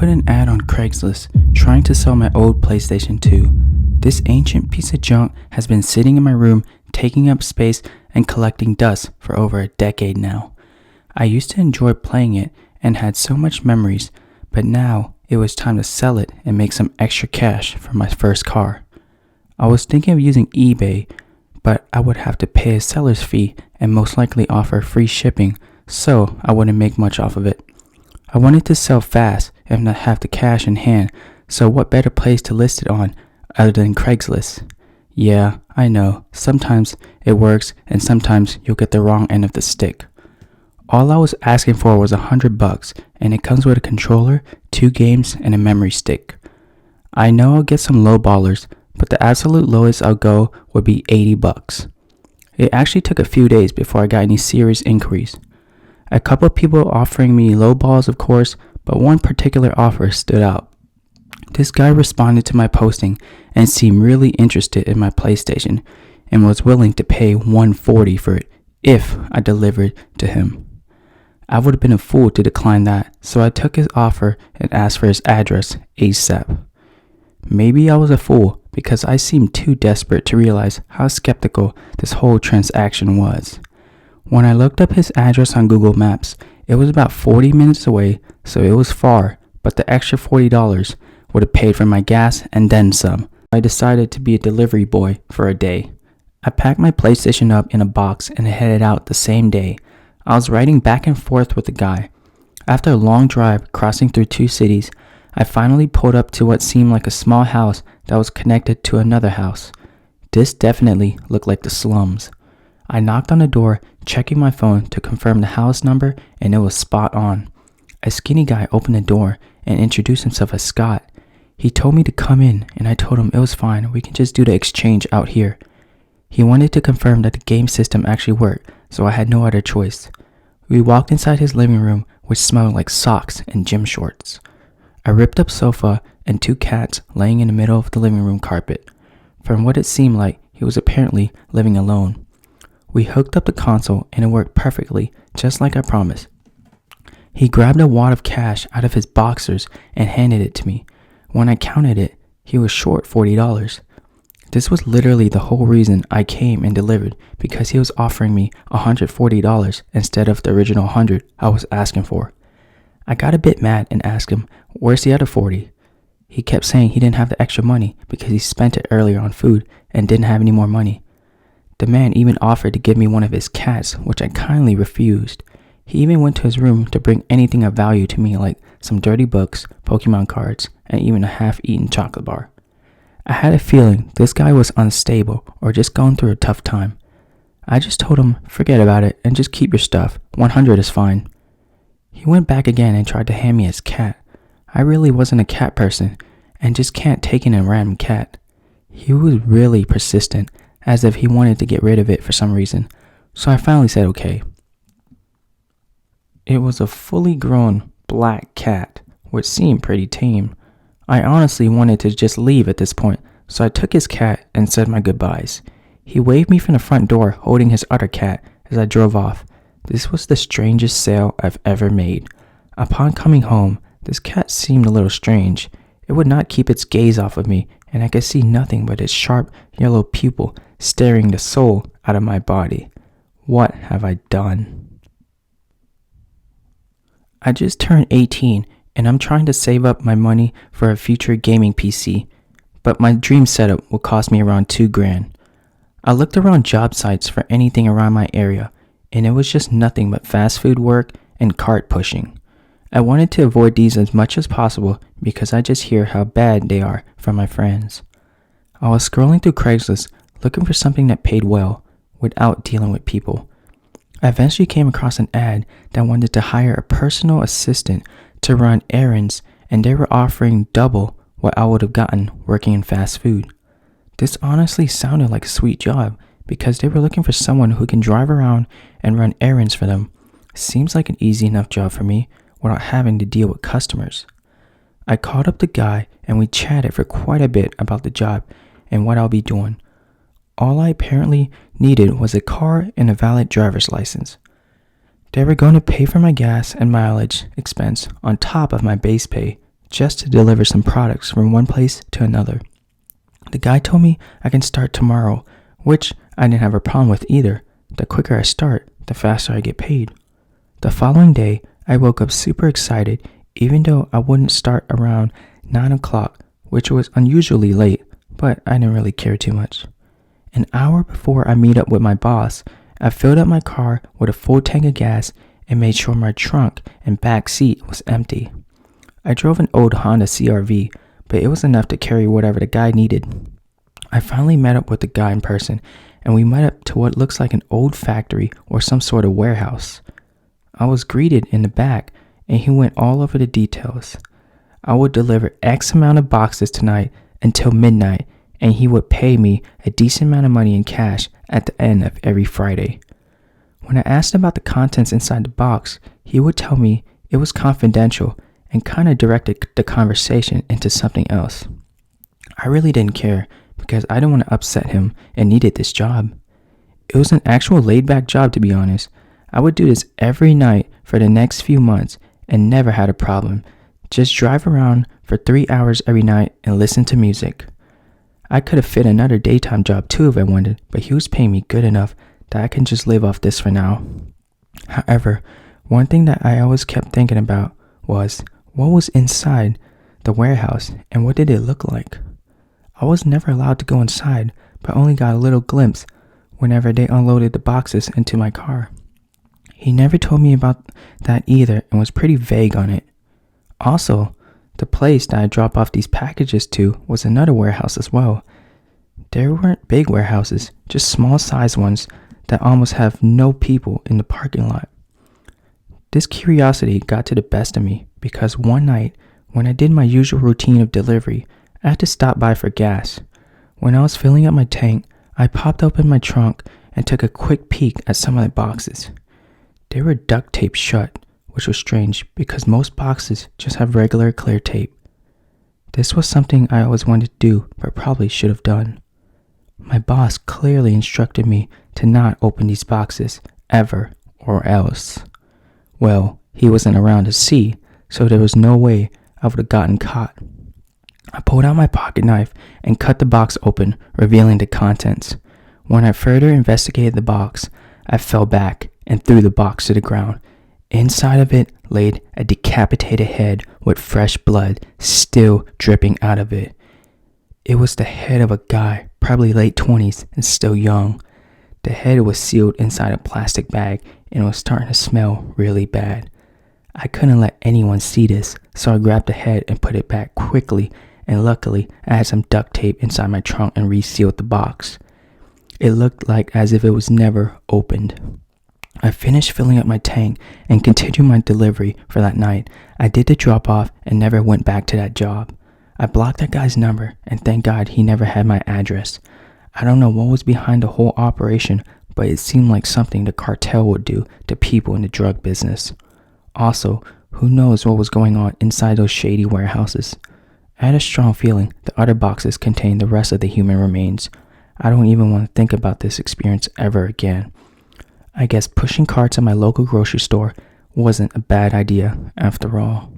put an ad on Craigslist trying to sell my old PlayStation 2. This ancient piece of junk has been sitting in my room, taking up space and collecting dust for over a decade now. I used to enjoy playing it and had so much memories, but now it was time to sell it and make some extra cash for my first car. I was thinking of using eBay, but I would have to pay a seller's fee and most likely offer free shipping, so I wouldn't make much off of it. I wanted to sell fast and not have the cash in hand, so what better place to list it on other than Craigslist? Yeah, I know, sometimes it works and sometimes you'll get the wrong end of the stick. All I was asking for was $100 and it comes with a controller, 2 games, and a memory stick. I know I'll get some low ballers, but the absolute lowest I'll go would be $80. It actually took a few days before I got any serious inquiries. A couple of people offering me low balls, of course, but one particular offer stood out. This guy responded to my posting and seemed really interested in my PlayStation and was willing to pay $140 for it if I delivered to him. I would have been a fool to decline that, so I took his offer and asked for his address ASAP. Maybe I was a fool because I seemed too desperate to realize how skeptical this whole transaction was. When I looked up his address on Google Maps, it was about 40 minutes away, so it was far, but the extra $40 would have paid for my gas and then some. I decided to be a delivery boy for a day. I packed my PlayStation up in a box and headed out the same day. I was riding back and forth with the guy. After a long drive crossing through 2 cities, I finally pulled up to what seemed like a small house that was connected to another house. This definitely looked like the slums. I knocked on the door, checking my phone to confirm the house number, and it was spot on. A skinny guy opened the door and introduced himself as Scott. He told me to come in, and I told him it was fine, we can just do the exchange out here. He wanted to confirm that the game system actually worked, so I had no other choice. We walked inside his living room, which smelled like socks and gym shorts. A ripped up sofa and 2 cats laying in the middle of the living room carpet. From what it seemed like, he was apparently living alone. We hooked up the console and it worked perfectly, just like I promised. He grabbed a wad of cash out of his boxers and handed it to me. When I counted it, he was short $40. This was literally the whole reason I came and delivered, because he was offering me $140 instead of the original $100 I was asking for. I got a bit mad and asked him, where's the other $40? He kept saying he didn't have the extra money because he spent it earlier on food and didn't have any more money. The man even offered to give me one of his cats, which I kindly refused. He even went to his room to bring anything of value to me, like some dirty books, Pokemon cards, and even a half-eaten chocolate bar. I had a feeling this guy was unstable or just going through a tough time. I just told him, forget about it and just keep your stuff. $100 is fine. He went back again and tried to hand me his cat. I really wasn't a cat person and just can't take in a random cat. He was really persistent, as if he wanted to get rid of it for some reason, so I finally said okay. It was a fully grown black cat, which seemed pretty tame. I honestly wanted to just leave at this point, so I took his cat and said my goodbyes. He waved me from the front door holding his other cat as I drove off. This was the strangest sale I've ever made. Upon coming home, this cat seemed a little strange. It would not keep its gaze off of me, and I could see nothing but its sharp yellow pupil staring the soul out of my body. What have I done? I just turned 18 and I'm trying to save up my money for a future gaming PC, but my dream setup will cost me around $2,000. I looked around job sites for anything around my area, and it was just nothing but fast food work and cart pushing. I wanted to avoid these as much as possible because I just hear how bad they are from my friends. I was scrolling through Craigslist looking for something that paid well without dealing with people. I eventually came across an ad that wanted to hire a personal assistant to run errands, and they were offering double what I would have gotten working in fast food. This honestly sounded like a sweet job because they were looking for someone who can drive around and run errands for them. Seems like an easy enough job for me without having to deal with customers. I called up the guy and we chatted for quite a bit about the job and what I'll be doing. All I apparently needed was a car and a valid driver's license. They were going to pay for my gas and mileage expense on top of my base pay just to deliver some products from one place to another. The guy told me I can start tomorrow, which I didn't have a problem with either. The quicker I start, the faster I get paid. The following day, I woke up super excited, even though I wouldn't start around 9 o'clock, which was unusually late, but I didn't really care too much. An hour before I meet up with my boss, I filled up my car with a full tank of gas and made sure my trunk and back seat was empty. I drove an old Honda CR-V, but it was enough to carry whatever the guy needed. I finally met up with the guy in person, and we met up to what looks like an old factory or some sort of warehouse. I was greeted in the back, and he went all over the details. I would deliver X amount of boxes tonight until midnight, and he would pay me a decent amount of money in cash at the end of every Friday. When I asked about the contents inside the box, he would tell me it was confidential and kind of directed the conversation into something else. I really didn't care because I didn't want to upset him and needed this job. It was an actual laid-back job, to be honest. I would do this every night for the next few months and never had a problem. Just drive around for 3 hours every night and listen to music. I could have fit another daytime job too if I wanted, but he was paying me good enough that I can just live off this for now. However, one thing that I always kept thinking about was what was inside the warehouse and what did it look like? I was never allowed to go inside, but only got a little glimpse whenever they unloaded the boxes into my car. He never told me about that either and was pretty vague on it. Also, the place that I drop off these packages to was another warehouse as well. There weren't big warehouses, just small sized ones that almost have no people in the parking lot. This curiosity got to the best of me because one night, when I did my usual routine of delivery, I had to stop by for gas. When I was filling up my tank, I popped open my trunk and took a quick peek at some of the boxes. They were duct taped shut, which was strange because most boxes just have regular clear tape. This was something I always wanted to do but probably should have done. My boss clearly instructed me to not open these boxes ever or else. Well, he wasn't around to see, so there was no way I would have gotten caught. I pulled out my pocket knife and cut the box open, revealing the contents. When I further investigated the box, I fell back and threw the box to the ground. Inside of it laid a decapitated head with fresh blood still dripping out of it. It was the head of a guy, probably late 20s and still young. The head was sealed inside a plastic bag and was starting to smell really bad. I couldn't let anyone see this, so I grabbed the head and put it back quickly, and luckily I had some duct tape inside my trunk and resealed the box. It looked like as if it was never opened. I finished filling up my tank and continued my delivery for that night. I did the drop off and never went back to that job. I blocked that guy's number and thank God he never had my address. I don't know what was behind the whole operation, but it seemed like something the cartel would do to people in the drug business. Also, who knows what was going on inside those shady warehouses? I had a strong feeling the other boxes contained the rest of the human remains. I don't even want to think about this experience ever again. I guess pushing carts at my local grocery store wasn't a bad idea after all.